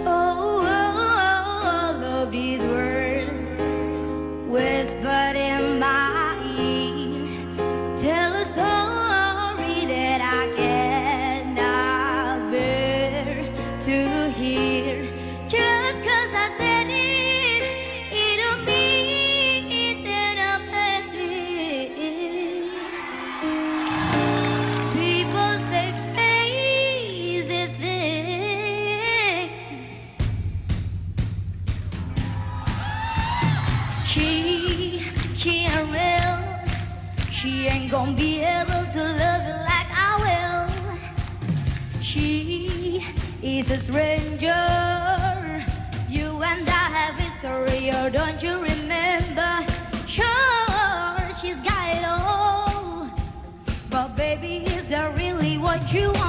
all of these words whispered in my ear tell a story that I cannot bear to hear. Just 'cause I said it, it don't mean that I meant it. People say crazy things. She ain't real. She ain't gonna be able to love you like I will. She is a stranger. You and I have history, or don't you remember? Sure, she's got it all, but baby, is that really what you want?